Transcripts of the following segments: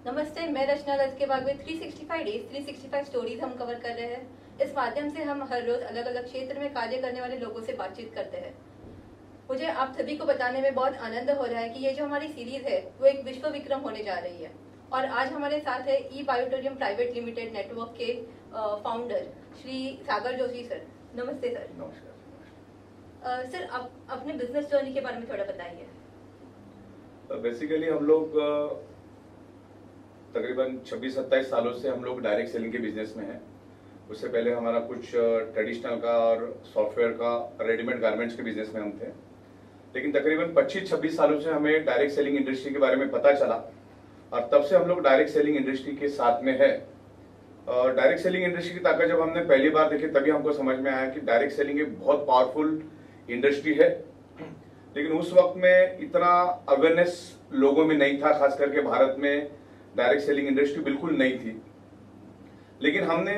नमस्ते, मैं रचना दत्त के बाग में 365 डेज 365 स्टोरीज हम कवर कर रहे हैं। इस माध्यम से हम हर रोज अलग अलग क्षेत्र में कार्य करने वाले लोगों से बातचीत करते हैं। मुझे आप सभी को बताने में बहुत आनंद हो रहा है कि ये जो हमारी सीरीज है वो एक विश्व विक्रम होने जा रही है। और आज हमारे साथ है ई बायोटोरियम प्राइवेट लिमिटेड नेटवर्क के फाउंडर श्री सागर जोशी सर। नमस्ते सर। नमस्कार सर, आप अपने बिजनेस जर्नी के बारे में थोड़ा बताइए। बेसिकली हम लोग तकरीबन 26-27 सालों से हम लोग डायरेक्ट सेलिंग के बिजनेस में हैं। उससे पहले हमारा कुछ ट्रेडिशनल का और सॉफ्टवेयर का रेडीमेड गारमेंट्स के बिजनेस में हम थे, लेकिन तकरीबन 25-26 सालों से हमें डायरेक्ट सेलिंग इंडस्ट्री के बारे में पता चला और तब से हम लोग डायरेक्ट सेलिंग इंडस्ट्री के साथ में है। और डायरेक्ट सेलिंग इंडस्ट्री की ताकत जब हमने पहली बार देखी तभी हमको समझ में आया कि डायरेक्ट सेलिंग एक बहुत पावरफुल इंडस्ट्री है, लेकिन उस वक्त में इतना अवेयरनेस लोगों में नहीं था। खास करके भारत में डायरेक्ट सेलिंग इंडस्ट्री बिल्कुल नहीं थी, लेकिन हमने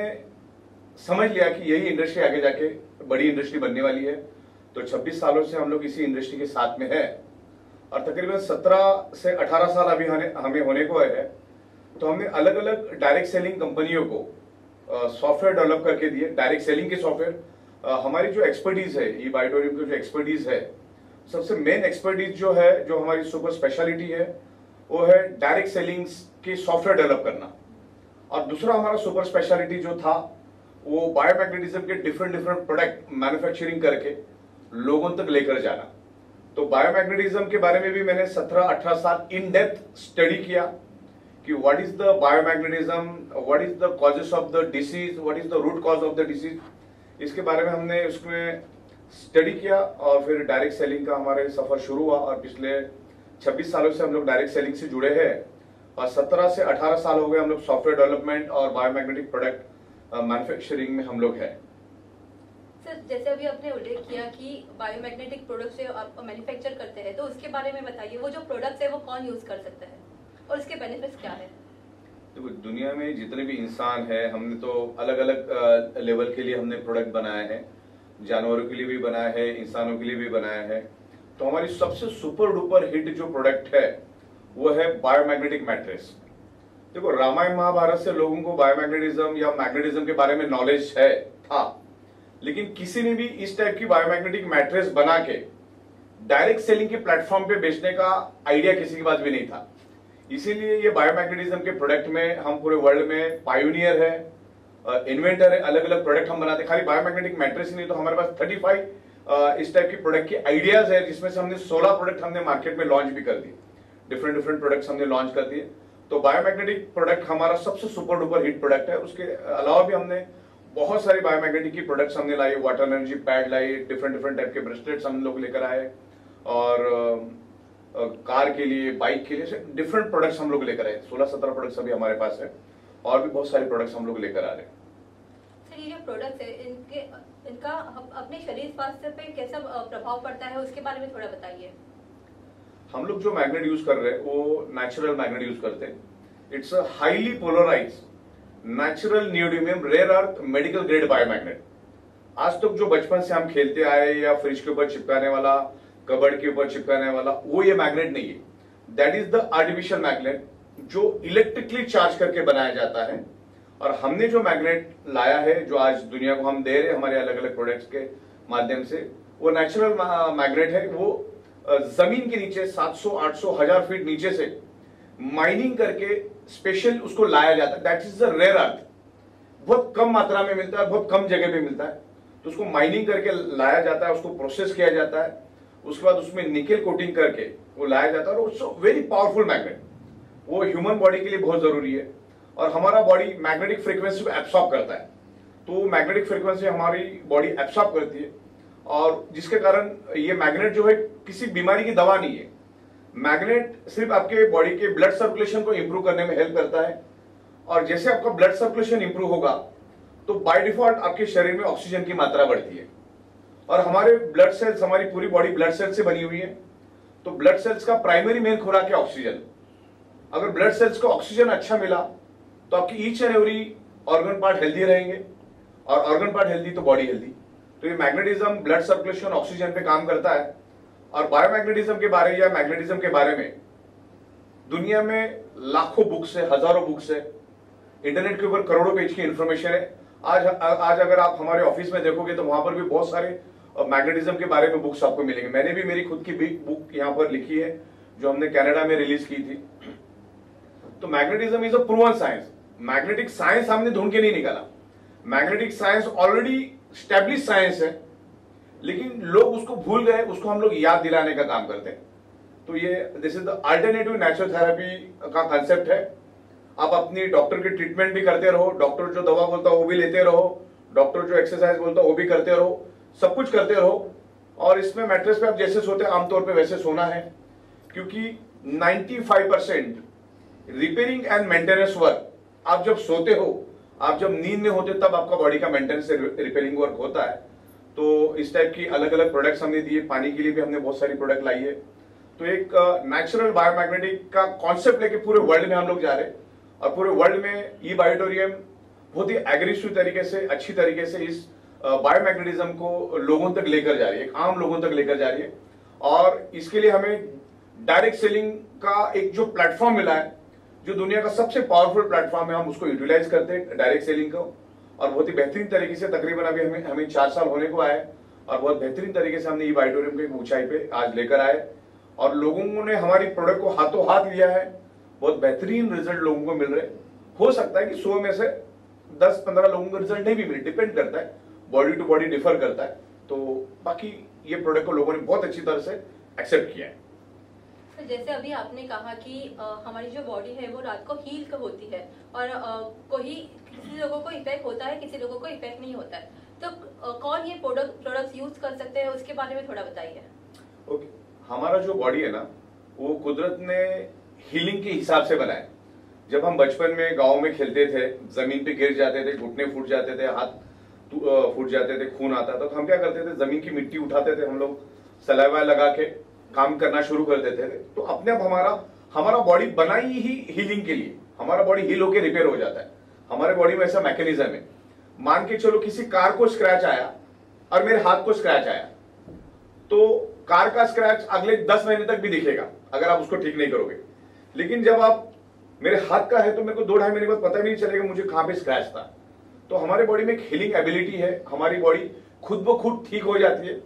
समझ लिया कि यही इंडस्ट्री आगे जाके बड़ी इंडस्ट्री बनने वाली है। तो 26 सालों से हम लोग इसी इंडस्ट्री के साथ में है और तकरीबन 17 से 18 साल अभी हमें होने को है। तो हमने अलग अलग डायरेक्ट सेलिंग कंपनियों को सॉफ्टवेयर डेवलप करके दिए, डायरेक्ट सेलिंग के सॉफ्टवेयर। हमारी जो एक्सपर्टीज है, ई बायोटोरियम की जो एक्सपर्टीज है, सबसे मेन एक्सपर्टीज जो है, जो हमारी सुपर स्पेशलिटी है, वो है डायरेक्ट सेलिंग के सॉफ्टवेयर डेवलप करना। और दूसरा हमारा सुपर स्पेशलिटी जो था वो बायोमैग्नेटिज्म के डिफरेंट प्रोडक्ट मैन्युफैक्चरिंग करके लोगों तक लेकर जाना। तो बायोमैग्नेटिज्म के बारे में भी मैंने 17-18 साल इन डेप्थ स्टडी किया कि what is the biomagnetism, what is the causes of the disease, what is the root cause of the disease. इसके बारे में हमने उसमें स्टडी किया और फिर डायरेक्ट सेलिंग का हमारे सफर शुरू हुआ। और पिछले 26 सालों से हम लोग डायरेक्ट सेलिंग से जुड़े हैं और 17 से 18 साल हो गए हम लोग सॉफ्टवेयर डेवलपमेंट और बायोमैग्नेटिक प्रोडक्ट मैन्युफैक्चरिंग में हम लोग हैं। सर, जैसे अभी आपने उल्लेख किया कि बायोमैग्नेटिक प्रोडक्ट से आप मैन्युफैक्चर करते हैं, तो उसके बारे में बताइए। वो जो प्रोडक्ट्स है वो कौन यूज कर सकता है और उसके बेनिफिट्स क्या है? देखो, दुनिया में जितने भी इंसान है, हमने तो अलग अलग लेवल के लिए हमने प्रोडक्ट बनाए हैं। जानवरों के लिए भी बनाया है, इंसानों के लिए भी बनाया है। तो हमारी सबसे सुपर डुपर हिट जो प्रोडक्ट है वो है बायोमैग्नेटिक मैट्रेस। देखो, रामायण महाभारत से लोगों को बायोमैग्नेटिज्म या मैग्नेटिज्म के बारे में नॉलेज है था, लेकिन किसी ने भी इस टाइप की बायोमैग्नेटिक मैट्रेस बना के डायरेक्ट सेलिंग के प्लेटफॉर्म पे बेचने का आइडिया किसी के पास भी नहीं था। इसीलिए ये बायोमैग्नेटिज्म के प्रोडक्ट में हम पूरे वर्ल्ड में पायोनियर है, इन्वेंटर है। अलग अलग प्रोडक्ट हम बनाते हैं, खाली बायोमैग्नेटिक मैट्रेस ही नहीं, तो हमारे पास 35 इस टाइप की प्रोडक्ट की आइडियाज है, जिसमें से हमने 16 प्रोडक्ट हमने मार्केट में लॉन्च भी कर दिए। डिफरेंट प्रोडक्ट्स हमने लॉन्च कर दिए। तो बायोमैग्नेटिक प्रोडक्ट हमारा सबसे सुपर डुपर हिट प्रोडक्ट है। उसके अलावा भी हमने बहुत सारी बायोमैग्नेटिक की प्रोडक्ट्स हमने लाई, वाटर एनर्जी पैड लाई, डिफरेंट टाइप के ब्रेसलेट्स हम लोग लेकर आए और कार के लिए, बाइक के लिए डिफरेंट प्रोडक्ट्स हम लोग लेकर आए। 16-17 प्रोडक्ट्स अभी हमारे पास है और भी बहुत सारे प्रोडक्ट्स हम लोग लेकर आ रहे हैं। सर, ये जो प्रोडक्ट्स है इनका अपने शरीर स्वास्थ्य पे कैसा प्रभाव पड़ता है, उसके बारे में थोड़ा बताइए। हम लोग जो मैग्नेट यूज कर रहे हैं वो नेचुरल मैग्नेट यूज करते हैं। It's a highly polarised natural neodymium rare earth medical grade biomagnet. आज तक जो बचपन से हम खेलते आए या फ्रिज के ऊपर चिपकाने वाला, कबर्ड के ऊपर चिपकाने वाला, वो ये मैग्नेट नहीं है। That is the artificial magnet जो इलेक्ट्रिकली चार्ज करके बनाया जाता है। और हमने जो मैग्नेट लाया है, जो आज दुनिया को हम दे रहे हैं हमारे अलग अलग प्रोडक्ट्स के माध्यम से, वो नेचुरल मैग्नेट है। वो जमीन के नीचे 700-800 1000 फीट नीचे से माइनिंग करके स्पेशल उसको लाया जाता है। That is the rare earth. बहुत कम मात्रा में मिलता है, बहुत कम जगह पे मिलता है। तो उसको माइनिंग करके लाया जाता है, उसको प्रोसेस किया जाता है, उसके बाद उसमें निकेल कोटिंग करके वो लाया जाता है। और इट्स वेरी पावरफुल मैग्नेट। वो ह्यूमन बॉडी के लिए बहुत जरूरी है और हमारा बॉडी मैग्नेटिक फ्रीक्वेंसी को एब्सॉर्ब करता है। तो मैग्नेटिक फ्रीक्वेंसी हमारी बॉडी एब्सॉर्ब करती है और जिसके कारण ये मैग्नेट जो है किसी बीमारी की दवा नहीं है। मैग्नेट सिर्फ आपके बॉडी के ब्लड सर्कुलेशन को इंप्रूव करने में हेल्प करता है। और जैसे आपका ब्लड सर्कुलेशन इंप्रूव होगा तो बाय डिफॉल्ट आपके शरीर में ऑक्सीजन की मात्रा बढ़ती है। और हमारे ब्लड सेल्स, हमारी पूरी बॉडी ब्लड सेल्स से बनी हुई है। तो ब्लड सेल्स का प्राइमरी मेन खुराक है ऑक्सीजन। अगर ब्लड सेल्स को ऑक्सीजन अच्छा मिला तो आपकी each and every organ part healthy रहेंगे और ऑर्गन पार्ट हेल्दी तो बॉडी हेल्दी। तो ये मैग्नेटिज्म ब्लड सर्कुलेशन ऑक्सीजन पे काम करता है। और बायोमैग्नेटिज्म के बारे या मैग्नेटिज्म के बारे में दुनिया में लाखों बुक्स है, हजारों बुक्स है, इंटरनेट के ऊपर करोड़ों पेज की इंफॉर्मेशन है। आज अगर आप हमारे ऑफिस में देखोगे तो वहां पर भी बहुत सारे मैग्नेटिज्म के बारे में बुक्स आपको मिलेंगे। मैंने भी मेरी खुद की बुक यहाँ पर लिखी है जो हमने कनाडा में रिलीज की थी। तो magnetism is a proven science. Magnetic science हमने ढूंढ के नहीं निकाला, magnetic science already establish science है, लेकिन लोग उसको भूल गए, उसको हम लोग याद दिलाने का काम करते हैं। तो ये this is the alternative natural therapy का कंसेप्ट है। आप अपनी डॉक्टर की ट्रीटमेंट भी करते रहो, डॉक्टर जो दवा बोलता है वो भी लेते रहो, डॉक्टर जो एक्सरसाइज बोलता है वो भी करते रहो, सब कुछ करते रहो। और इसमें मैट्रेस पे आप जैसे सोते हैं आमतौर पे वैसे सोना है, क्योंकि 95% रिपेयरिंग एंड मेंटेनेंस वर्क आप जब सोते हो, आप जब नींद में होते तब आपका बॉडी का मेंटेनेंस रिपेयरिंग वर्क होता है। तो इस टाइप की अलग अलग प्रोडक्ट्स हमने दिए, पानी के लिए भी हमने बहुत सारी प्रोडक्ट लाई है। तो एक नेचुरल बायोमैग्नेटिक का कॉन्सेप्ट लेके पूरे वर्ल्ड में हम लोग जा रहे हैं, और पूरे वर्ल्ड में ई बायोटोरियम बहुत ही एग्रेसिव तरीके से, अच्छी तरीके से इस बायोमैग्नेटिज्म को लोगों तक लेकर जा रही है, आम लोगों तक लेकर जा रही है। और इसके लिए हमें डायरेक्ट सेलिंग का एक जो प्लेटफॉर्म मिला है, जो दुनिया का सबसे पावरफुल प्लेटफॉर्म है, हम उसको यूटिलाइज करते हैं डायरेक्ट सेलिंग को, और बहुत ही बेहतरीन तरीके से तकरीबन अभी हमें 4 साल होने को आए, और बहुत बेहतरीन तरीके से हमने ई बायोटोरियम को एक ऊंचाई पे आज लेकर आए, और लोगों ने हमारी प्रोडक्ट को हाथों हाथ लिया है। बहुत बेहतरीन रिजल्ट लोगों को मिल रहे। हो सकता है कि 100 में से 10-15 लोगों को रिजल्ट नहीं भी मिले, डिपेंड करता है, बॉडी टू बॉडी डिफर करता है। तो बाकी ये प्रोडक्ट को लोगों ने बहुत अच्छी तरह से एक्सेप्ट किया है। तो जैसे अभी आपने कहा कि हमारी जो बॉडी है वो रात को हील होती है, और किसी लोगों को इफेक्ट होता है, किसी लोगों को इफेक्ट नहीं होता है। तो कौन ये प्रोडक्ट्स यूज कर सकते हैं, उसके बारे में थोड़ा बताइए। ओके, हमारा जो बॉडी है ना, वो कुदरत ने हीलिंग के हिसाब से बनाया। जब हम बचपन में गांव में खेलते थे, जमीन पे गिर जाते थे, घुटने फूट जाते थे, हाथ फूट जाते थे, खून आता था, तो हम क्या करते थे, जमीन की मिट्टी उठाते थे, हम लोग सलाइवा लगा के काम करना शुरू कर देते थे। तो अपने आप हमारा बॉडी बनाई ही हीलिंग के लिए, हमारा बॉडी हील होकर रिपेयर हो जाता है। हमारे बॉडी में ऐसा मैकेनिज्म है। मान के चलो किसी कार को स्क्रैच आया और मेरे हाथ को स्क्रैच आया, तो कार का स्क्रैच अगले 10 महीने तक भी दिखेगा अगर आप उसको ठीक नहीं करोगे। लेकिन जब आप मेरे हाथ का है तो मेरे को 2-2.5 महीने बाद पता ही नहीं चलेगा मुझे कहां पे स्क्रैच था। तो हमारे बॉडी में एक हीलिंग एबिलिटी है, हमारी बॉडी खुद ब खुद ठीक हो जाती है।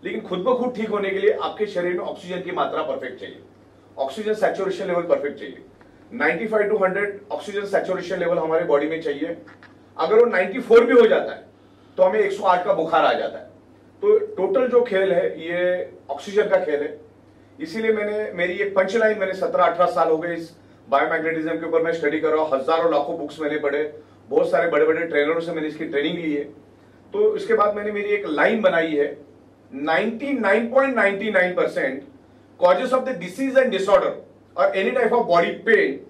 लेकिन खुद ब खुद ठीक होने के लिए आपके शरीर में ऑक्सीजन की मात्रा परफेक्ट चाहिए, ऑक्सीजन सैचुरेशन लेवल परफेक्ट चाहिए। 95 to 100 ऑक्सीजन सैचुरेशन लेवल हमारे बॉडी में चाहिए। अगर वो 94 भी हो जाता है तो हमें 108 का बुखार आ जाता है। तो टोटल जो खेल है ये ऑक्सीजन का खेल है। इसीलिए मेरी एक पंचलाइन, मैंने 17-18 साल हो गए इस बायोमैग्नेटिज्म के ऊपर मैं स्टडी कर रहा हूं, हजारों लाखों बुक्स मैंने पढ़े, बहुत सारे बड़े बड़े ट्रेनरों से मैंने इसकी ट्रेनिंग ली है। तो इसके बाद मैंने मेरी एक लाइन बनाई है, 99.99% causes of the disease and disorder or any type of body pain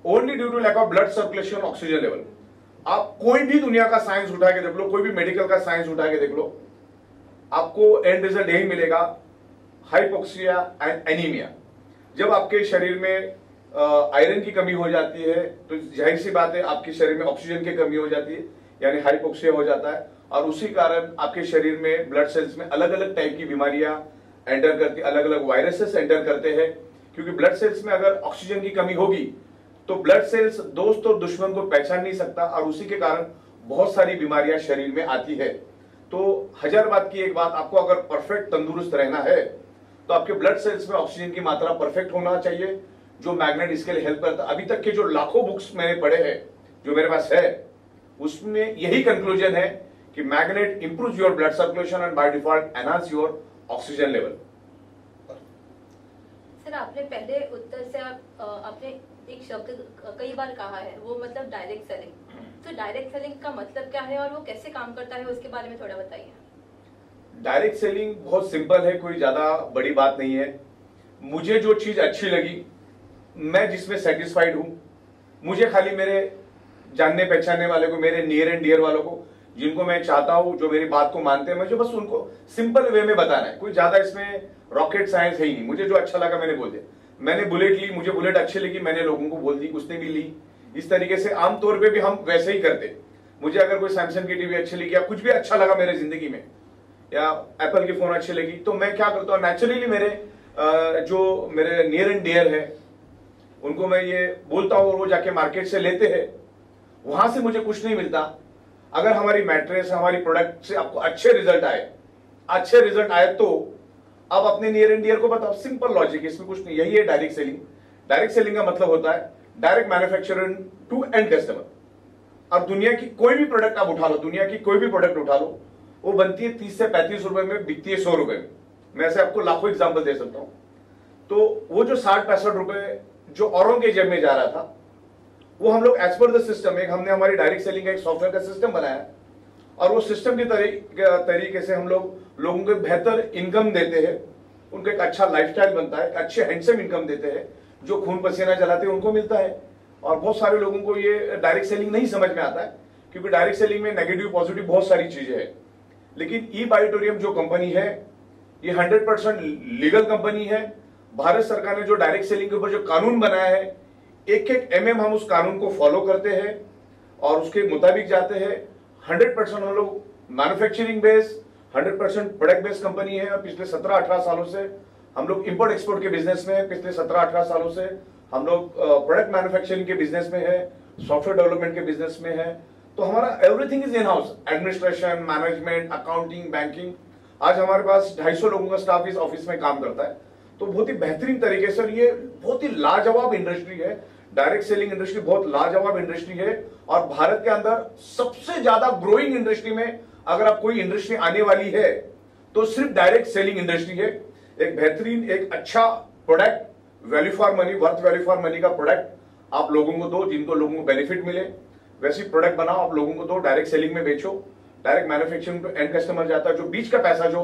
only due to lack of blood circulation oxygen level। आप कोई भी दुनिया का साइंस उठा के देख लो, कोई भी मेडिकल का साइंस उठा के देख लो, आपको एंड रिजल्ट यही मिलेगा, हाइपोक्सिया एंड एनीमिया। जब आपके शरीर में आयरन की कमी हो जाती है तो जाहिर सी बात है आपके शरीर में ऑक्सीजन की कमी हो जाती है, यानी हाइपोक्सिया हो जाता है, और उसी कारण आपके शरीर में ब्लड सेल्स में अलग अलग टाइप की बीमारियां एंटर करती, अलग अलग वायरसेस एंटर करते हैं। क्योंकि ब्लड सेल्स में अगर ऑक्सीजन की कमी होगी तो ब्लड सेल्स दोस्त और दुश्मन को पहचान नहीं सकता, और उसी के कारण बहुत सारी बीमारियां शरीर में आती है। तो 1000 बात की एक बात, आपको अगर परफेक्ट तंदुरुस्त रहना है तो आपके ब्लड सेल्स में ऑक्सीजन की मात्रा परफेक्ट होना चाहिए, जो मैग्नेट इसके लिए हेल्प करता है। अभी तक के जो लाखों बुक्स मैंने पढ़े हैं, जो मेरे पास है, उसमें यही कंक्लूजन है कि magnet improves your blood circulation and by default enhance your oxygen level. Sir, आपने पहले उत्तर से आपने एक शब्द कई बार कहा है, वो मतलब डायरेक्ट सेलिंग। तो डायरेक्ट सेलिंग का मतलब क्या है और वो कैसे काम करता है, उसके बारे में थोड़ा बताइए। डायरेक्ट सेलिंग बहुत सिंपल है, कोई ज्यादा बड़ी बात नहीं है। मुझे जो चीज अच्छी लगी, मैं जिसमें सेटिस्फाइड हूं, मुझे खाली मेरे जानने पहचानने वाले को, मेरे नियर एंड डियर वालों को, जिनको मैं चाहता हूं, जो मेरी बात को मानते हैं, मुझे बस उनको सिंपल वे में बताना है। कोई ज्यादा इसमें रॉकेट साइंस है ही नहीं। मुझे जो अच्छा लगा मैंने बोल दिया। मैंने बुलेट ली, मुझे बुलेट अच्छी लगी, मैंने लोगों को बोल दी, उसने भी ली। इस तरीके से आमतौर पर भी हम वैसे ही करते। मुझे अगर कोई सैमसंग की टीवी अच्छी लगी या कुछ भी अच्छा लगा मेरे जिंदगी में, या एप्पल की फोन अच्छी लगी, तो मैं क्या करता हूँ, नेचुरली मेरे जो मेरे नियर एंड डियर है, उनको मैं ये बोलता हूँ और वो जाके मार्केट से लेते हैं, वहां से मुझे कुछ नहीं मिलता। अगर हमारी मैट्रेस, हमारी प्रोडक्ट से आपको अच्छे रिजल्ट आए तो आप अपने नियर एंड डियर को बताओ। सिंपल लॉजिक, इसमें कुछ नहीं। यही है डायरेक्ट सेलिंग। डायरेक्ट सेलिंग का मतलब होता है direct manufacturing to end customer. अब दुनिया की कोई भी प्रोडक्ट आप उठा लो, दुनिया की कोई भी प्रोडक्ट उठा लो, वो बनती है 30 से 35 रुपए में, बिकती है 100 रुपए में। मैं ऐसे आपको लाखों एग्जाम्पल दे सकता हूं। तो वो जो 60-65 रुपए जो औरों के जेब में जा रहा था, वो हम लोग एज पर द सिस्टम, एक हमने हमारी डायरेक्ट सेलिंग का एक सॉफ्टवेयर का सिस्टम बनाया, और वो सिस्टम के तरीके से हम लोगों को बेहतर इनकम देते हैं, उनको एक अच्छा लाइफस्टाइल बनता है, एक अच्छे हैंडसम इनकम देते हैं, जो खून पसीना जलाते हैं उनको मिलता है। और बहुत सारे लोगों को ये डायरेक्ट सेलिंग नहीं समझ में आता है, क्योंकि डायरेक्ट सेलिंग में नेगेटिव पॉजिटिव बहुत सारी चीजें हैं। लेकिन ई बायोटोरियम जो कंपनी है, ये 100% लीगल कंपनी है। भारत सरकार ने जो डायरेक्ट सेलिंग के ऊपर जो कानून बनाया है, एक एक MM हम उस कानून को फॉलो करते हैं और उसके मुताबिक जाते हैं। 100% हम लोग manufacturing based, 100% product based company है। और पिछले 17-18 सालों से हम लोग इंपोर्ट एक्सपोर्ट के बिजनेस में है। पिछले 17-18 सालों से हम लोग प्रोडक्ट मैन्युफैक्चरिंग के बिजनेस में है, सॉफ्टवेयर डेवलपमेंट के बिजनेस में है। तो हमारा everything is in house, administration, management, accounting, banking. आज हमारे पास 250 लोगों का स्टाफ इस ऑफिस में काम करता है। तो बहुत ही बेहतरीन तरीके से, ये बहुत ही लाजवाब इंडस्ट्री है। डायरेक्ट सेलिंग इंडस्ट्री बहुत लाजवाब इंडस्ट्री है, और भारत के अंदर सबसे ज्यादा ग्रोइंग इंडस्ट्री में अगर आप कोई इंडस्ट्री आने वाली है तो सिर्फ डायरेक्ट सेलिंग इंडस्ट्री है। एक बेहतरीन, एक अच्छा product, value for money, worth value for money का प्रोडक्ट आप लोगों को दो, जिनको लोगों को बेनिफिट मिले, वैसी प्रोडक्ट बनाओ, आप लोगों को दो, डायरेक्ट सेलिंग में बेचो। Direct manufacturing to end customer जाता है, जो बीच का पैसा जो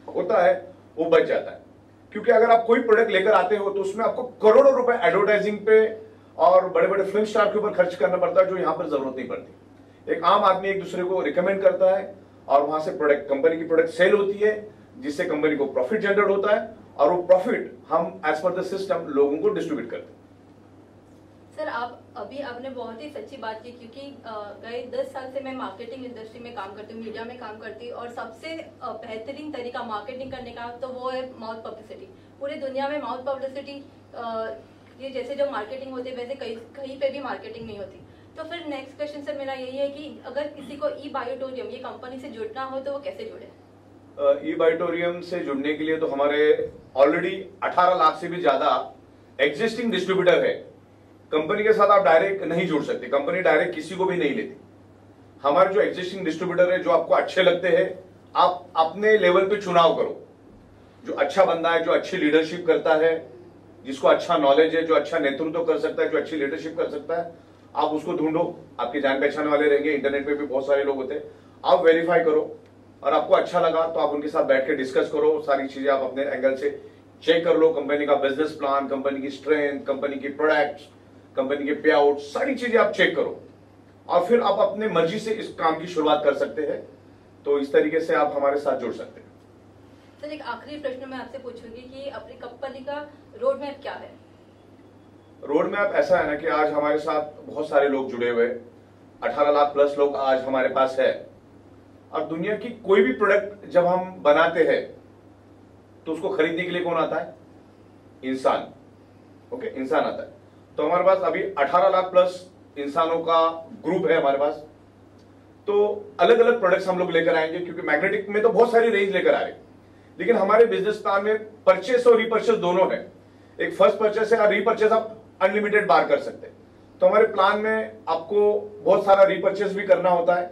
होता है वो बच जाता है। क्योंकि अगर आप कोई प्रोडक्ट लेकर आते हो तो उसमें आपको करोड़ों रुपए एडवर्टाइजिंग पे और बड़े बड़े फिल्म स्टार के ऊपर खर्च करना पड़ता है, जो यहां पर जरूरत नहीं पड़ती। एक आम आदमी एक दूसरे को रिकमेंड करता है और वहां से प्रोडक्ट, कंपनी की प्रोडक्ट सेल होती है, जिससे कंपनी को प्रॉफिट जनरेट होता है, और वो प्रॉफिट हम एज पर द सिस्टम लोगों को डिस्ट्रीब्यूट करते हैं। सर, आपने बहुत ही सच्ची बात की, क्योंकि गए 10 साल से मैं मार्केटिंग इंडस्ट्री में काम करती हूँ, मीडिया में काम करती हूँ, और सबसे बेहतरीन तरीका मार्केटिंग करने का तो वो है माउथ पब्लिसिटी। पूरी दुनिया में माउथ पब्लिसिटी, ये जैसे जो मार्केटिंग होती है वैसे कहीं पे भी मार्केटिंग नहीं होती। तो फिर नेक्स्ट क्वेश्चन सर मेरा यही है कि अगर किसी को ई बायोटोरियम ये कंपनी से जुड़ना हो तो वो कैसे जुड़े? ई बायोटोरियम से जुड़ने के लिए तो हमारे ऑलरेडी 18 लाख से भी ज्यादा एग्जिस्टिंग डिस्ट्रीब्यूटर है। कंपनी के साथ आप डायरेक्ट नहीं जुड़ सकते, कंपनी डायरेक्ट किसी को भी नहीं लेती। हमारे जो एग्जिस्टिंग डिस्ट्रीब्यूटर है, जो आपको अच्छे लगते हैं, आप अपने लेवल पे चुनाव करो। जो अच्छा बंदा है, जो अच्छी लीडरशिप करता है, जिसको अच्छा नॉलेज है, जो अच्छा नेतृत्व कर सकता है, जो अच्छी लीडरशिप कर सकता है, आप उसको ढूंढो। आपके जान पहचान वाले रहेंगे, इंटरनेट पे भी बहुत सारे लोग होते हैं, आप वेरीफाई करो, और आपको अच्छा लगा तो आप उनके साथ बैठ के डिस्कस करो। सारी चीजें आप अपने एंगल से चेक कर लो, कंपनी का बिजनेस प्लान, कंपनी की स्ट्रेंथ, कंपनी की प्रोडक्ट्स, कंपनी के पे आउट, सारी चीजें आप चेक करो, और फिर आप अपने मर्जी से इस काम की शुरुआत कर सकते हैं। तो इस तरीके से आप हमारे साथ जुड़ सकते हैं। सर, एक आखिरी प्रश्न मैं आपसे पूछूंगी कि अपनी कंपनी का रोड मैप क्या है? रोड मैप ऐसा है ना कि आज हमारे साथ बहुत सारे लोग जुड़े हुए, 18 लाख प्लस लोग आज हमारे पास है। और दुनिया की कोई भी प्रोडक्ट जब हम बनाते हैं तो उसको खरीदने के लिए कौन आता है? इंसान। ओके, इंसान आता है। तो हमारे पास अभी 18 लाख प्लस इंसानों का ग्रुप है हमारे पास। तो अलग अलग प्रोडक्ट्स हम लोग लेकर आएंगे, क्योंकि मैग्नेटिक में तो बहुत सारी रेंज लेकर आ रहे हैं, लेकिन हमारे बिजनेस प्लान में परचेस और रीपरचेस दोनों है। एक फर्स्ट परचेस है और रीपरचेस आप अनलिमिटेड बार कर सकते हैं। तो हमारे प्लान में आपको बहुत सारा रीपरचेस भी करना होता है।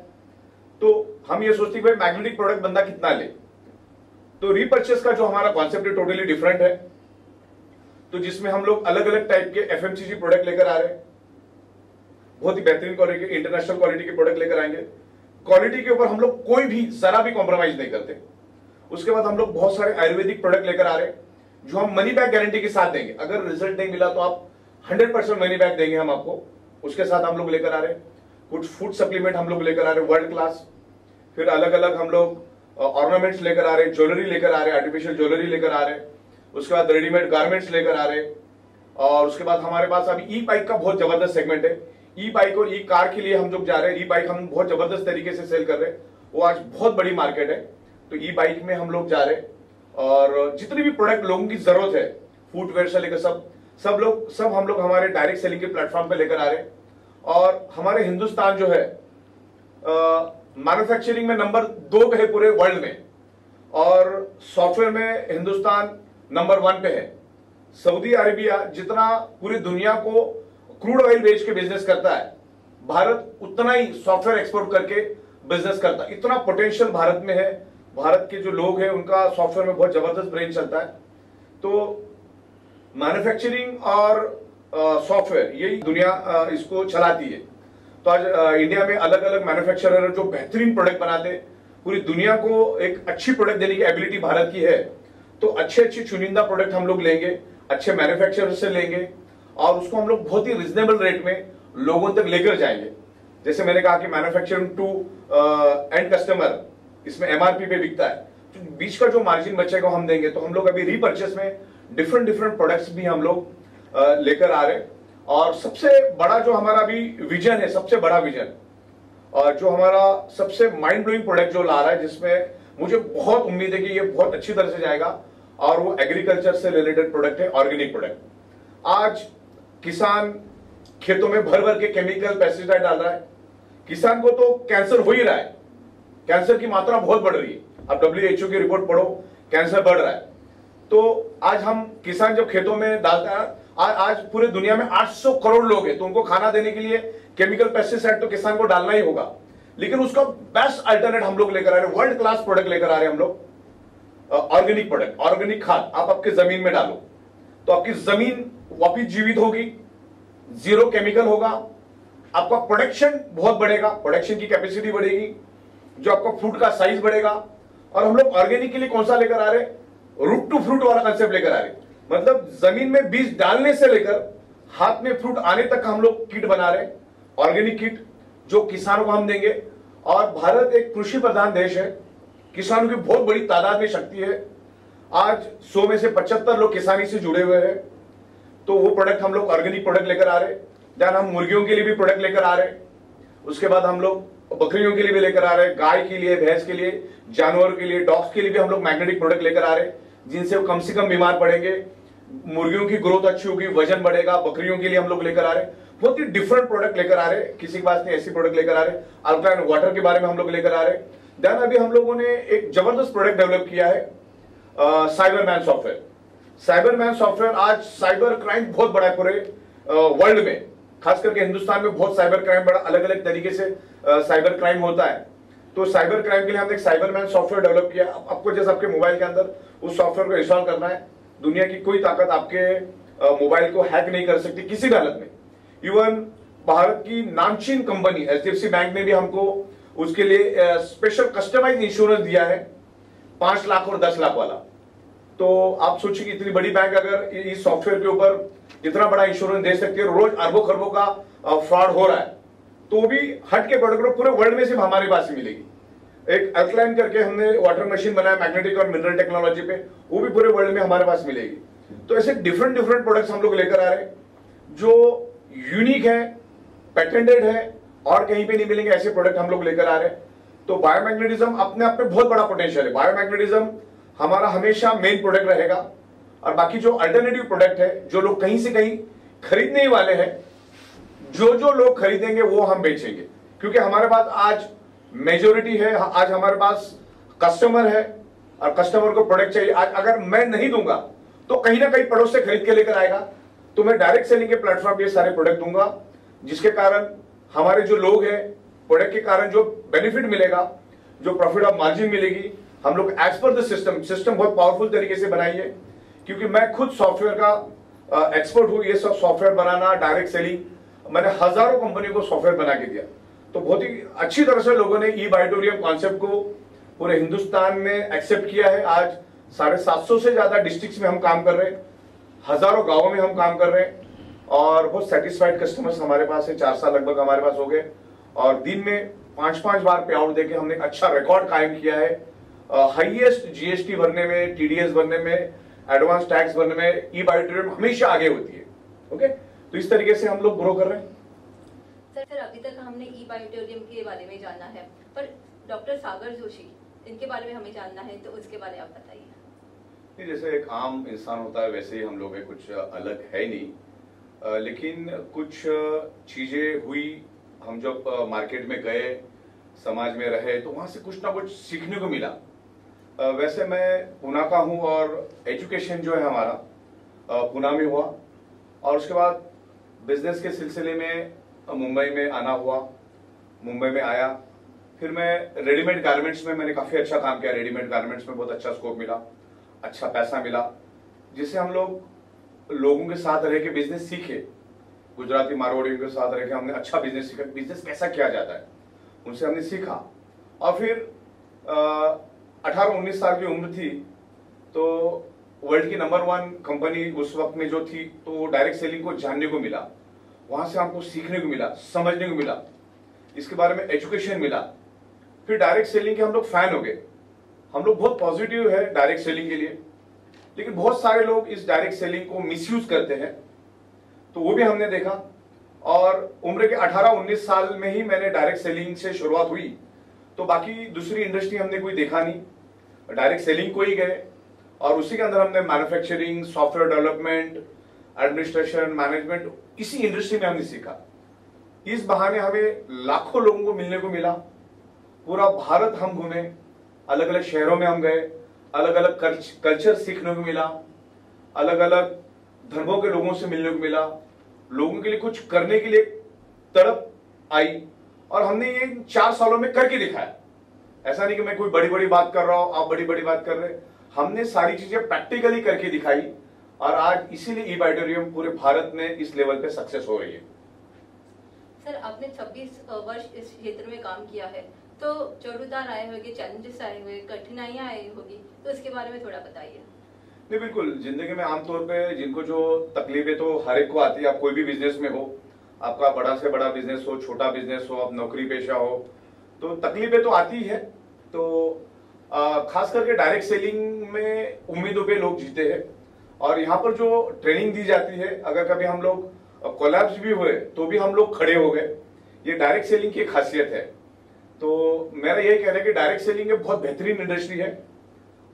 तो हम ये सोचते हैं भाई मैग्नेटिक प्रोडक्ट बंदा कितना ले, तो रीपरचेस का जो हमारा कॉन्सेप्ट है टोटली डिफरेंट है। तो जिसमें हम लोग अलग अलग टाइप के FMCG प्रोडक्ट लेकर आ रहे हैं, बहुत ही बेहतरीन क्वालिटी के, इंटरनेशनल क्वालिटी के प्रोडक्ट लेकर आएंगे। क्वालिटी के ऊपर हम लोग कोई भी जरा भी कॉम्प्रोमाइज नहीं करते। उसके बाद हम लोग बहुत सारे आयुर्वेदिक प्रोडक्ट लेकर आ रहे हैं, जो हम मनी बैक गारंटी के साथ देंगे। अगर रिजल्ट नहीं मिला तो आप 100% मनी बैक देंगे हम आपको, उसके साथ हम लोग लेकर आ रहे हैं। कुछ फूड सप्लीमेंट हम लोग लेकर आ रहे हैं वर्ल्ड क्लास। फिर अलग अलग हम लोग ऑर्नामेंट्स लेकर आ रहे हैं, ज्वेलरी लेकर आ रहे हैं, आर्टिफिशियल ज्वेलरी लेकर आ रहे हैं। उसके बाद रेडीमेड गारमेंट्स लेकर आ रहे हैं। और उसके बाद हमारे पास अभी ई बाइक का बहुत जबरदस्त सेगमेंट है। ई बाइक और ई कार के लिए हम लोग जा रहे हैं। ई बाइक हम बहुत जबरदस्त तरीके से सेल कर रहे हैं, वो आज बहुत बड़ी मार्केट है। तो ई बाइक में हम लोग जा रहे हैं, और जितने भी प्रोडक्ट लोगों की जरूरत है, फुटवेयर से लेकर सब सब हम लोग हमारे डायरेक्ट सेलिंग के प्लेटफॉर्म पे लेकर आ रहे हैं। और हमारे हिंदुस्तान जो है मैन्युफैक्चरिंग में नंबर 2 पे है पूरे वर्ल्ड में, और सॉफ्टवेयर में हिंदुस्तान नंबर 1 पे है। सऊदी अरेबिया जितना पूरी दुनिया को क्रूड ऑयल बेच के बिजनेस करता है, भारत उतना ही सॉफ्टवेयर एक्सपोर्ट करके बिजनेस करता है। इतना पोटेंशियल भारत में है। भारत के जो लोग हैं उनका सॉफ्टवेयर में बहुत जबरदस्त ब्रेन चलता है। तो मैन्युफैक्चरिंग और सॉफ्टवेयर यही दुनिया इसको चलाती है। तो आज इंडिया में अलग अलग मैन्युफैक्चरर जो बेहतरीन प्रोडक्ट बनाते हैं, पूरी दुनिया को एक अच्छी प्रोडक्ट देने की एबिलिटी भारत की है। तो अच्छे चुनिंदा प्रोडक्ट हम लोग लेंगे, अच्छे मैन्युफैक्चरर से लेंगे, और उसको हम लोग बहुत ही रिजनेबल रेट में लोगों तक लेकर जाएंगे। जैसे मैंने कहा कि मैन्युफैक्चरिंग टू एंड कस्टमर, इसमें एमआरपी पे बिकता है, तो बीच का जो मार्जिन बचेगा हम देंगे। तो हम लोग अभी रीपर्चेस में डिफरेंट प्रोडक्ट्स भी हम लोग लेकर आ रहे हैं। और सबसे बड़ा जो हमारा अभी विजन है, सबसे बड़ा विजन और जो हमारा सबसे माइंड ब्लोइंग प्रोडक्ट जो ला रहा है, जिसमें मुझे बहुत उम्मीद है कि ये बहुत अच्छी तरह से जाएगा, और वो एग्रीकल्चर से रिलेटेड प्रोडक्ट है, ऑर्गेनिक प्रोडक्ट। आज किसान खेतों में भर भर के केमिकल पेस्टिसाइड डाल रहा है, किसान को तो कैंसर हो ही रहा है, कैंसर की मात्रा बहुत बढ़ रही है। अब WHO की रिपोर्ट पढ़ो, कैंसर बढ़ रहा है। तो आज हम किसान जब खेतों में डालता है, आज पूरे दुनिया में 800 करोड़ लोग हैं, तो उनको खाना देने के लिए केमिकल पेस्टिसाइड तो किसान को डालना ही होगा। लेकिन उसका बेस्ट अल्टरनेट हम लोग लेकर आ रहे हैं, वर्ल्ड क्लास प्रोडक्ट लेकर आ रहे हैं हम लोग, ऑर्गेनिक प्रोडक्ट, ऑर्गेनिक खाद आप आपके जमीन में डालो तो आपकी जमीन वापिस जीवित होगी, जीरो केमिकल होगा, आपका प्रोडक्शन बहुत बढ़ेगा, प्रोडक्शन की कैपेसिटी बढ़ेगी, जो आपका फ्रूट का साइज बढ़ेगा। और हम लोग ऑर्गेनिक के लिए कौन सा लेकर आ रहे हैं, रूट टू फ्रूट वाला कंसेप्ट लेकर आ रहे हैं। मतलब जमीन में बीज डालने से लेकर हाथ में फ्रूट आने तक हम लोग किट बना रहे हैं, ऑर्गेनिक किट, जो किसानों को हम देंगे। और भारत एक कृषि प्रधान देश है, किसानों की बहुत बड़ी तादाद में शक्ति है। आज 100 में से 75 लोग किसानी से जुड़े हुए हैं। तो वो प्रोडक्ट हम लोग ऑर्गेनिक प्रोडक्ट लेकर आ रहे हैं। देन हम मुर्गियों के लिए भी प्रोडक्ट लेकर आ रहे हैं। उसके बाद हम लोग बकरियों के लिए भी लेकर आ रहे हैं, गाय के लिए, भैंस के लिए, जानवर के लिए, डॉग्स के लिए भी हम लोग मैग्नेटिक प्रोडक्ट लेकर आ रहे हैं, जिनसे वो कम से कम बीमार पड़ेंगे, मुर्गियों की ग्रोथ अच्छी होगी, वजन बढ़ेगा। बकरियों के लिए हम लोग लेकर आ रहे हैं, बहुत ही डिफरेंट प्रोडक्ट लेकर आ रहे हैं, किसी के पास नहीं ऐसी प्रोडक्ट लेकर आ रहे हैं। अल्कलाइन वाटर के बारे में हम लोग लेकर आ रहे हैं। देन अभी हम लोगों ने एक जबरदस्त प्रोडक्ट डेवलप किया है, साइबरमैन सॉफ्टवेयर। साइबरमैन सॉफ्टवेयर, आज साइबर क्राइम बहुत बड़ा है पूरे वर्ल्ड में, खास करके हिंदुस्तान में बहुत साइबर क्राइम बड़ा अलग अलग तरीके से साइबर क्राइम होता है। तो साइबर क्राइम के लिए हमने एक साइबरमैन सॉफ्टवेयर डेवलप किया। आपको जैसे आपके मोबाइल के अंदर उस सॉफ्टवेयर को इंस्टॉल करना है, दुनिया की कोई ताकत आपके मोबाइल को हैक नहीं कर सकती किसी भी हालत में। इवन भारत की नामचीन कंपनी HDFC बैंक ने भी हमको उसके लिए स्पेशल कस्टमाइज इंश्योरेंस दिया है, 5 लाख और 10 लाख वाला। तो आप सोचिए कि इतनी बड़ी बैंक अगर इस सॉफ्टवेयर के ऊपर इतना बड़ा इंश्योरेंस दे सकती है, रोज अरबों खरबों का फ्रॉड हो रहा है, तो भी हट के प्रोडक्ट पूरे वर्ल्ड में सिर्फ हमारे पास ही मिलेगी। एक अल्कलाइन करके हमने वाटर मशीन बनाया मैग्नेटिक और मिनरल टेक्नोलॉजी पे, वो भी पूरे वर्ल्ड में हमारे पास मिलेगी। तो ऐसे डिफरेंट प्रोडक्ट्स हम लोग लेकर आ रहे हैं जो यूनिक है, पेटेंटेड है, और कहीं पे नहीं मिलेंगे, ऐसे प्रोडक्ट हम लोग लेकर आ रहे हैं। तो बायोमैग्नेटिज्म अपने आप में बहुत बड़ा पोटेंशियल है। बायोमैग्नेटिज्म हमारा हमेशा मेन प्रोडक्ट रहेगा, और बाकी जो अल्टरनेटिव प्रोडक्ट है जो लोग कहीं से कहीं खरीदने ही वाले हैं, जो लोग खरीदेंगे वो हम बेचेंगे, क्योंकि हमारे पास आज मेजोरिटी है, आज हमारे पास कस्टमर है और कस्टमर को प्रोडक्ट चाहिए। आज अगर मैं नहीं दूंगा तो कहीं ना कहीं पड़ोस से खरीद के लेकर आएगा। तो मैं डायरेक्ट सेलिंग के प्लेटफॉर्म पे ये सारे प्रोडक्ट दूंगा, जिसके कारण हमारे जो लोग हैं, प्रोडक्ट के कारण जो बेनिफिट मिलेगा, जो प्रॉफिट ऑफ मार्जिन मिलेगी, हम लोग एज पर द सिस्टम बहुत पावरफुल तरीके से बनाई है। क्योंकि मैं खुद सॉफ्टवेयर का एक्सपर्ट हूं, ये सब सॉफ्टवेयर बनाना, डायरेक्ट सेलिंग, मैंने हजारों कंपनी को सॉफ्टवेयर बना के दिया। तो बहुत ही अच्छी तरह से लोगों ने ई-बायोटोरियम कॉन्सेप्ट को पूरे हिंदुस्तान में एक्सेप्ट किया है। आज 750 से ज्यादा डिस्ट्रिक्ट्स में हम काम कर रहे हैं, हजारों गांवों में हम काम कर रहे हैं, और बहुत सेटिस्फाइड कस्टमर्स हमारे पास है। 4 साल लगभग हमारे पास हो गए, और दिन में 5-5 बार पे आउट देके हमने अच्छा रिकॉर्ड कायम किया है। हाईएस्ट GST भरने में, TDS भरने में, एडवांस टैक्स भरने में ई-बायोटोरियम हमेशा आगे होती है। ओके, तो इस तरीके से हम लोग ग्रो कर रहे हैं। सर अभी तक हमने ई-बायोटोरियम के बारे में जाना है, पर डॉक्टर सागर जोशी, इनके बारे में हमें जानना है, तो उसके बारे में आप बताइए। नहीं, जैसे एक आम इंसान होता है वैसे ही हम लोग हैं, कुछ अलग है नहीं। लेकिन कुछ चीजें हुई, हम जब मार्केट में गए, समाज में रहे, तो वहां से कुछ ना कुछ सीखने को मिला। वैसे मैं पुणे का हूं और एजुकेशन जो है हमारा पुणे में हुआ, और उसके बाद बिजनेस के सिलसिले में मुंबई में आना हुआ। मुंबई में आया, फिर मैं रेडीमेड गारमेंट्स में मैंने काफी अच्छा काम किया। रेडीमेड गारमेंट्स में बहुत अच्छा स्कोप मिला, अच्छा पैसा मिला, जिससे हम लोग लोगों के साथ रह के बिजनेस सीखे। गुजराती मारवाड़ियों के साथ रह के हमने अच्छा बिजनेस सीखा, बिजनेस कैसा किया जाता है, उनसे हमने सीखा। और फिर 18-19 साल की उम्र थी, तो वर्ल्ड की नंबर 1 कंपनी उस वक्त में जो थी, तो डायरेक्ट सेलिंग को जानने को मिला, वहां से हमको सीखने को मिला, समझने को मिला, इसके बारे में एजुकेशन मिला। फिर डायरेक्ट सेलिंग के हम लोग फैन हो गए। हम लोग बहुत पॉजिटिव है डायरेक्ट सेलिंग के लिए, लेकिन बहुत सारे लोग इस डायरेक्ट सेलिंग को मिसयूज करते हैं, तो वो भी हमने देखा। और उम्र के 18-19 साल में ही मैंने डायरेक्ट सेलिंग से शुरुआत हुई, तो बाकी दूसरी इंडस्ट्री हमने कोई देखा नहीं, डायरेक्ट सेलिंग को ही गए। और उसी के अंदर हमने manufacturing, software development, administration, management, इसी इंडस्ट्री में हमने सीखा। इस बहाने हमें लाखों लोगों को मिलने को मिला। पूरा भारत हम घूमे, अलग अलग शहरों में हम गए, अलग अलग कल्चर सीखने को मिला, अलग अलग धर्मों के लोगों से मिलने को मिला, लोगों के लिए कुछ करने के लिए तड़प आई, और हमने ये 4 सालों में करके दिखाया। ऐसा नहीं कि मैं कोई बड़ी बड़ी बात कर रहा हूं, आप बड़ी बड़ी बात कर रहे हैं। हमने सारी चीजें प्रैक्टिकली करके दिखाई, और आज इसीलिए ई-बाइटोरियम पूरे भारत में इस लेवल पे सक्सेस हो रही है। सर, आपने 26 वर्ष इस क्षेत्र में काम किया है, तो चढ़-उतार आए होंगे, चैलेंजेस आए होंगे, कठिनाइयां आई होगी, तो इसके बारे में थोड़ा बताइए। नहीं, बिल्कुल, जिंदगी में आमतौर पे जिनको जो तकलीफें तो हर एक को आती है। आप कोई भी बिजनेस में हो, आपका बड़ा से बड़ा बिजनेस हो, छोटा बिजनेस हो, आप नौकरी पेशा हो, तो तकलीफें तो आती है। तो खास करके डायरेक्ट सेलिंग में उम्मीदों पे लोग जीते हैं, और यहाँ पर जो ट्रेनिंग दी जाती है, अगर कभी हम लोग कोलैप्स भी हुए तो भी हम लोग खड़े हो गए, ये डायरेक्ट सेलिंग की खासियत है। तो मेरा यही कहना है कि डायरेक्ट सेलिंग एक बहुत बेहतरीन इंडस्ट्री है।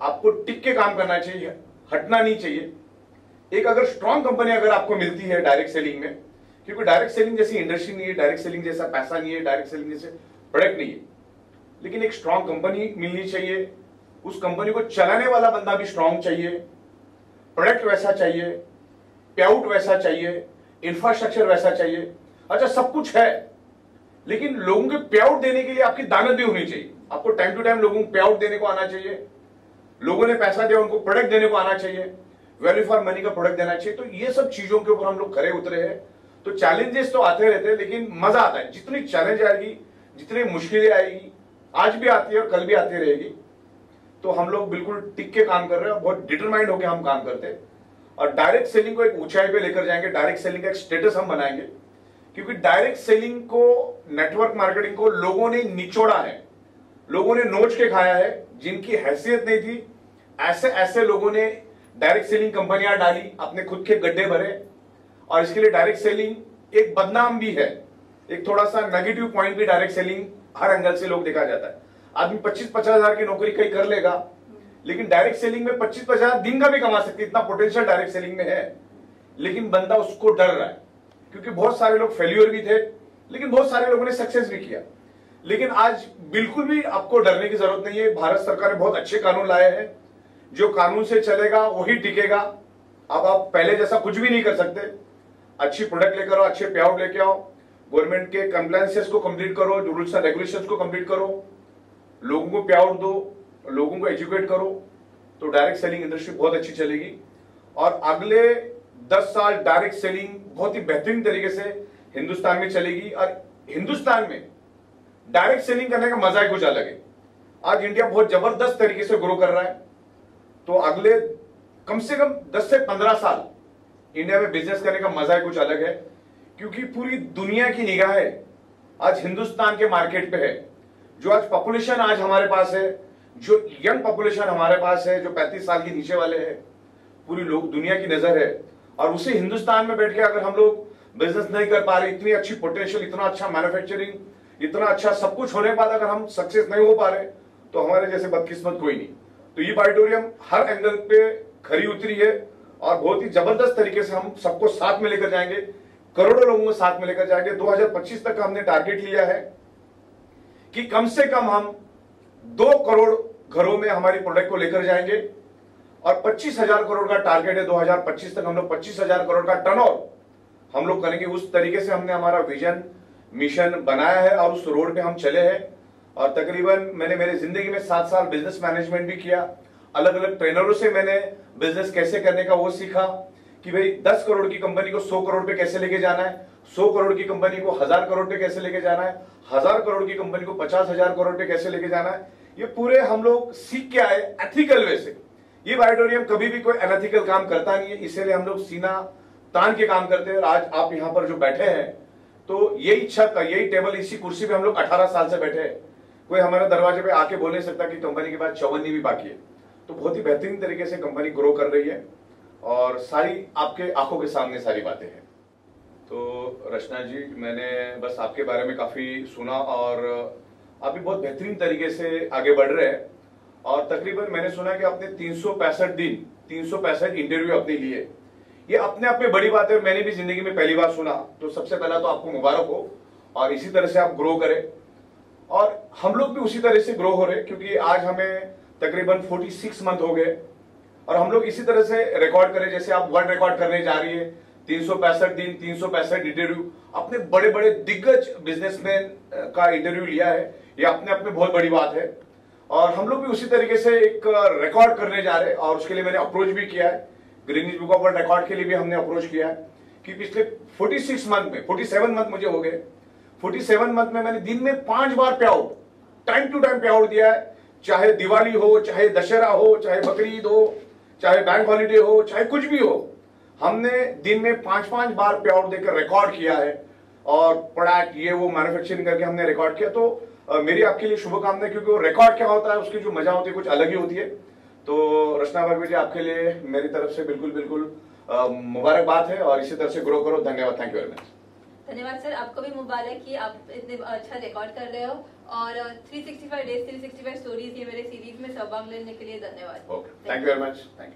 आपको टिक के काम करना चाहिए, हटना नहीं चाहिए। एक अगर स्ट्रॉन्ग कंपनी अगर आपको मिलती है डायरेक्ट सेलिंग में, क्योंकि डायरेक्ट सेलिंग जैसी इंडस्ट्री नहीं है, डायरेक्ट सेलिंग जैसा पैसा नहीं है, डायरेक्ट सेलिंग जैसे प्रोडक्ट नहीं है, लेकिन एक स्ट्रॉन्ग कंपनी मिलनी चाहिए। उस कंपनी को चलाने वाला बंदा भी स्ट्रॉन्ग चाहिए, प्रोडक्ट वैसा चाहिए, पे आउट वैसा चाहिए, इंफ्रास्ट्रक्चर वैसा चाहिए। अच्छा, सब कुछ है, लेकिन लोगों के पे आउट देने के लिए आपकी दानत भी होनी चाहिए। आपको टाइम टू टाइम लोगों को पे आउट देने को आना चाहिए, लोगों ने पैसा दिया उनको प्रोडक्ट देने को आना चाहिए, वैल्यू फॉर मनी का प्रोडक्ट देना चाहिए। तो ये सब चीजों के ऊपर हम लोग खरे उतरे हैं। तो चैलेंजेस तो आते रहते हैं, लेकिन मजा आता है। जितनी चैलेंज आएगी, जितनी मुश्किलें आएगी, आज भी आती है और कल भी आती रहेगी, तो हम लोग बिल्कुल टिक के काम कर रहे हैं, बहुत डिटरमाइंड होकर हम काम करते हैं, और डायरेक्ट सेलिंग को एक ऊंचाई पे लेकर जाएंगे। डायरेक्ट सेलिंग का एक स्टेटस हम बनाएंगे, क्योंकि डायरेक्ट सेलिंग को, नेटवर्क मार्केटिंग को लोगों ने निचोड़ा है, लोगों ने नोच के खाया है। जिनकी हैसियत नहीं थी, ऐसे ऐसे लोगों ने डायरेक्ट सेलिंग कंपनियां डाली, अपने खुद के गड्ढे भरे। और इसके लिए डायरेक्ट सेलिंग एक बदनाम भी है, एक थोड़ा सा नेगेटिव पॉइंट भी डायरेक्ट सेलिंग हर एंगल से लोग देखा जाता है। आदमी 25-50 हजार की नौकरी कहीं कर लेगा, लेकिन डायरेक्ट सेलिंग में 25-50 दिन का भी कमा सकती है, इतना पोटेंशियल डायरेक्ट सेलिंग में है। लेकिन बंदा उसको डर रहा है, क्योंकि बहुत सारे लोग फेल्यूर भी थे, लेकिन बहुत सारे लोगों ने सक्सेस भी किया। लेकिन आज बिल्कुल भी आपको डरने की जरूरत नहीं है। भारत सरकार ने बहुत अच्छे कानून लाए हैं, जो कानून से चलेगा वही टिकेगा। अब आप पहले जैसा कुछ भी नहीं कर सकते। अच्छी प्रोडक्ट लेकर आओ, अच्छे पे आउट लेके आओ, गवर्नमेंट के कंप्लायंसेस को कंप्लीट करो, जो रूल्स एंड रेगुलेशंस को कंप्लीट करो, लोगों को पे आउट दो, लोगों को एजुकेट करो, तो डायरेक्ट सेलिंग इंडस्ट्री बहुत अच्छी चलेगी। और अगले 10 साल डायरेक्ट सेलिंग बहुत ही बेहतरीन तरीके से हिंदुस्तान में चलेगी। और हिंदुस्तान में डायरेक्ट सेलिंग करने का मजा ही कुछ अलग है। आज इंडिया बहुत जबरदस्त तरीके से ग्रो कर रहा है, तो अगले कम से कम 10 से 15 साल इंडिया में बिजनेस करने का मजा ही कुछ अलग है, क्योंकि पूरी दुनिया की निगाहें आज हिंदुस्तान के मार्केट पे है। जो आज पॉपुलेशन आज हमारे पास है, जो यंग पॉपुलेशन हमारे पास है, जो 35 साल के नीचे वाले हैं, पूरी लोग दुनिया की नजर है। और उसे हिंदुस्तान में बैठ के अगर हम लोग बिजनेस नहीं कर पा रहे, इतनी अच्छी पोटेंशियल, इतना अच्छा मैन्युफैक्चरिंग, इतना अच्छा सब कुछ होने के बाद अगर हम सक्सेस नहीं हो पा रहे, तो हमारे जैसे बदकिस्मत कोई नहीं। तो ई-बाइटोरियम हर एंगल पे खरी उतरी है और बहुत ही जबरदस्त तरीके से हम सबको साथ में लेकर जाएंगे, करोड़ों लोगों को साथ में लेकर जाएंगे। 2025 तक हमने टारगेट लिया है कि कम से कम हम 2 करोड़ घरों में हमारी प्रोडक्ट को लेकर जाएंगे और 25,000 करोड़ का टारगेट है। 2025 तक हम लोग 25,000 करोड़ का टर्नओवर हम लोग करेंगे। उस तरीके से हमने हमारा विजन मिशन बनाया है और उस रोड पे हम चले हैं। और तकरीबन मैंने मेरी जिंदगी में 7 साल बिजनेस मैनेजमेंट भी किया। अलग अलग ट्रेनरों से मैंने बिजनेस कैसे करने का वो सीखा कि भाई 10 करोड़ की कंपनी को 100 करोड़ पे कैसे लेके जाना है, 100 करोड़ की कंपनी को 1000 करोड़ पे कैसे लेके जाना है, 1000 करोड़ की कंपनी को 50,000 करोड़ पे कैसे लेके जाना है। ये पूरे हम लोग सीख के आए एथिकल वे से। ये बायोटोरियम कभी भी कोई अनएथिकल काम करता नहीं है, इसीलिए हम लोग सीना तान के काम करते हैं। और आज आप यहाँ पर जो बैठे हैं तो यही छत, यही टेबल, इसी कुर्सी पे हम लोग 18 साल से बैठे हैं। कोई हमारे दरवाजे पे आके बोल नहीं सकता कि कंपनी के बाद 54 भी बाकी है। तो बहुत ही बेहतरीन तरीके से कंपनी ग्रो कर रही है और सारी आपके आंखों के सामने सारी बातें हैं। तो रचना जी, मैंने बस आपके बारे में काफी सुना और आप भी बहुत बेहतरीन तरीके से आगे बढ़ रहे हैं। और तकरीबन मैंने सुना कि आपने 365 दिन 365 इंटरव्यू अपने लिए, ये अपने आप में बड़ी बात है। मैंने भी जिंदगी में पहली बार सुना, तो सबसे पहला तो आपको मुबारक हो और इसी तरह से आप ग्रो करें। और हम लोग भी उसी तरह से ग्रो हो रहे, क्योंकि आज हमें तकरीबन 46 मंथ हो गए और हम लोग इसी तरह से रिकॉर्ड करें जैसे आप वर्ल्ड रिकॉर्ड करने जा रही है। 365 दिन 365 इंटरव्यू, अपने बड़े बड़े दिग्गज बिजनेसमैन का इंटरव्यू लिया है, ये अपने आप में बहुत बड़ी बात है। और हम लोग भी उसी तरीके से एक रिकॉर्ड करने जा रहे हैं और उसके लिए मैंने अप्रोच भी किया है। Guinness book of world record के लिए भी हमने अप्रोच किया है कि पिछले 47 मंथ मुझे हो गए। 47 मंथ में मैंने दिन में 5 बार पे आउट, टाइम टू टाइम पे आउट दिया है। चाहे दिवाली हो, चाहे दशहरा हो, चाहे बकरी ईद हो, चाहे बैंक हॉलीडे हो, चाहे कुछ भी हो, हमने दिन में 5-5 बार पे आउट देकर रिकॉर्ड किया है। और प्रोडक्ट ये वो मैन्युफैक्चरिंग करके हमने रिकॉर्ड किया। तो मेरी आपके लिए शुभकामनाएं, क्योंकि वो रिकॉर्ड क्या होता है, उसकी जो मजा होती है कुछ अलग ही होती है। तो रचना भगवी जी, आपके लिए मेरी तरफ से बिल्कुल मुबारकबाद है और इसी तरह से ग्रो करो। धन्यवाद, थैंक यू वेरी मच। धन्यवाद सर, आपको भी मुबारक कि आप इतने अच्छा रिकॉर्ड कर रहे हो और 365 डेज 365 स्टोरीज ये मेरे सीरीज में सहभाग लेने के लिए धन्यवाद। Okay, thank you very much. Thank you.